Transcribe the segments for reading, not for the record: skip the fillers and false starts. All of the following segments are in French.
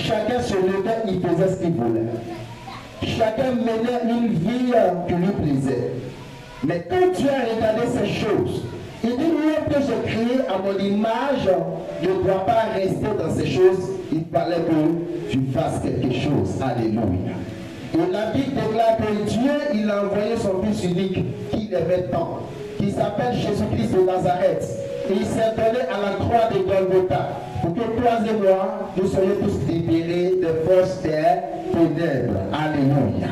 Chacun se levait, il faisait ce qu'il voulait. Chacun menait une vie qui lui plaisait. Mais quand tu as regardé ces choses, il dit, l'homme que j'ai créé à mon image ne doit pas rester dans ces choses. Il fallait que tu fasses quelque chose. Alléluia. Et la Bible déclare que Dieu, il a envoyé son Fils unique, qu'il aimait tant, qui s'appelle Jésus-Christ de Nazareth. Et il s'est donné à la croix de Golgotha pour que toi et moi, nous soyons tous libérés des forces des ténèbres. Alléluia.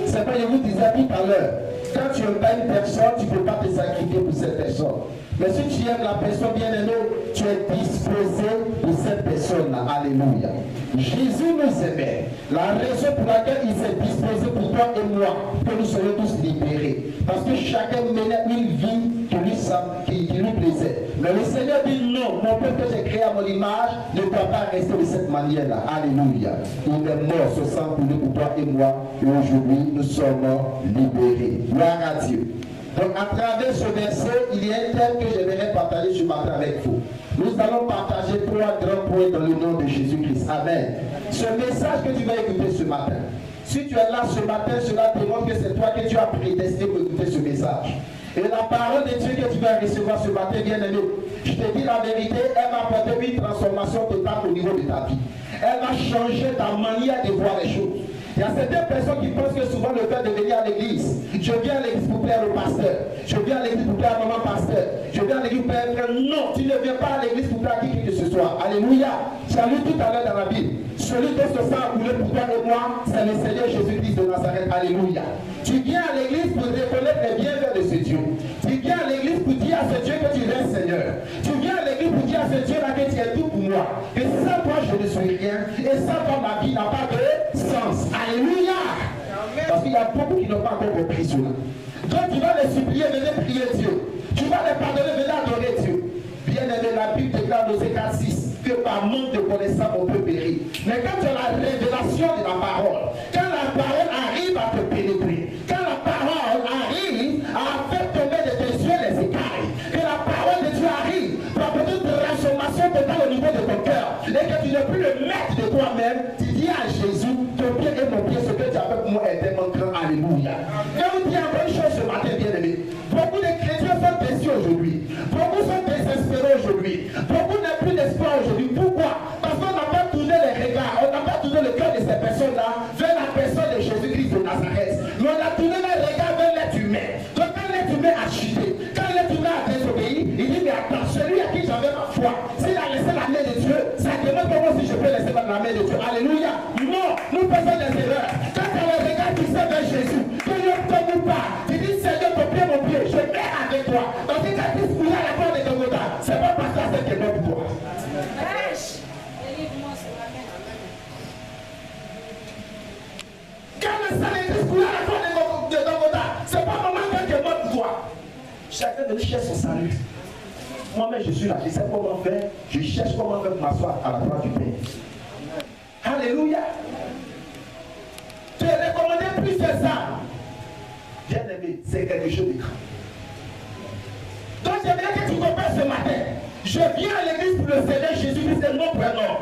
C'est pas, je vous disais tout à l'heure, quand tu aimes pas une personne, tu ne peux pas te sacrifier pour cette personne. Mais si tu aimes la personne bien-aimée, tu es disposé pour cette personne-là. Alléluia. Jésus nous aimait. La raison pour laquelle il s'est disposé pour toi et moi, que nous soyons tous libérés. Parce que chacun menait une vie qui lui plaisait. Mais le Seigneur dit non, mon peuple que j'ai créé à mon image ne doit pas rester de cette manière-là. Alléluia. Il est mort, ce sang coulé pour toi et moi. Et aujourd'hui, nous sommes libérés. Gloire à Dieu. Donc à travers ce verset, il y a un thème que j'aimerais partager ce matin avec vous. Nous allons partager 3 grands points dans le nom de Jésus-Christ. Amen. Ce message que tu vas écouter ce matin, si tu es là ce matin, cela démontre que c'est toi que tu as prédestiné pour écouter ce message. Et la parole de Dieu que tu vas recevoir ce matin, bien-aimé, je te dis la vérité, elle va apporter une transformation totale au niveau de ta vie. Elle va changer ta manière de voir les choses. Il y a certaines personnes qui pensent que souvent le fait de venir à l'église, je viens à l'église pour plaire au pasteur, je viens à l'église pour plaire à maman pasteur, je viens à l'église pour plaire. Non, tu ne viens pas à l'église pour plaire à qui que ce soit. Alléluia. Tu as lu tout à l'heure dans la Bible. Celui dont ce sang a coulé pour toi et moi, c'est le Seigneur Jésus-Christ de Nazareth. Alléluia. Tu viens à l'église pour reconnaître les bienfaits de ce Dieu. Tu viens à l'église pour dire à ce Dieu que tu es Seigneur. Tu viens à l'église pour dire à ce Dieu-là que tu es tout pour moi. Et sans toi, je ne suis rien. Et sans toi, ma vie n'a pas de sens. Alléluia. Parce qu'il y a beaucoup qui n'ont pas encore compris cela. Donc tu vas les supplier, venez prier Dieu. Tu vas les pardonner, venez adorer Dieu. Bien aimé, la Bible déclare dans Ézéchiel 6 que par manque de connaissance on peut périr. Mais quand tu as la révélation de la parole, quand la parole arrive à te pénétrer, quand la parole arrive à faire tomber de tes yeux les écailles, que la parole de Dieu arrive pour apporter une transformation totale au niveau de ton cœur, et que tu ne plus le maître de toi-même, tu dis à Jésus, ton pied et mon pied, ce que tu as fait pour moi est tellement grand. Alléluia. Je vous dis une bonne chose ce matin, bien-aimé. Beaucoup de chrétiens sont déçus aujourd'hui. Beaucoup sont désespérés aujourd'hui. Beaucoup n'ont plus d'espoir aujourd'hui. Pourquoi? Parce qu'on n'a pas tourné les regards, on n'a pas tourné le cœur de ces personnes-là vers la personne de Jésus-Christ de Nazareth. Mais on a tourné les regards vers l'être humain. Donc quand l'être humain a chuté, quand l'être humain a désobéi, il dit mais attends, celui à qui j'avais ma foi, s'il a laissé la main de Dieu, ça demande comment si je peux laisser la main de Dieu. Alléluia. Non, nous faisons des erreurs. Quand tu as le regard qui s'est vers Jésus, que ne tombe pas, tu dis Seigneur, ton pied, mon pied, je mets avec toi. Donc si tu as discouru à la croix de Golgotha, c'est pas parce que c'est qui est bon pour toi. Quand le sang est discouru à la croix de Golgotha, c'est pas maman qui est bon pour toi. Chacun de nous cherche son salut. Moi-même, je suis là, je sais comment faire, je cherche comment faire pour m'asseoir à la croix du Père. Alléluia. Tu es recommandé plus que ça. Bien aimé, c'est quelque chose de grand. Donc j'aimerais que tu comprennes ce matin. Je viens à l'église pour le Seigneur Jésus-Christ, c'est mon prénom.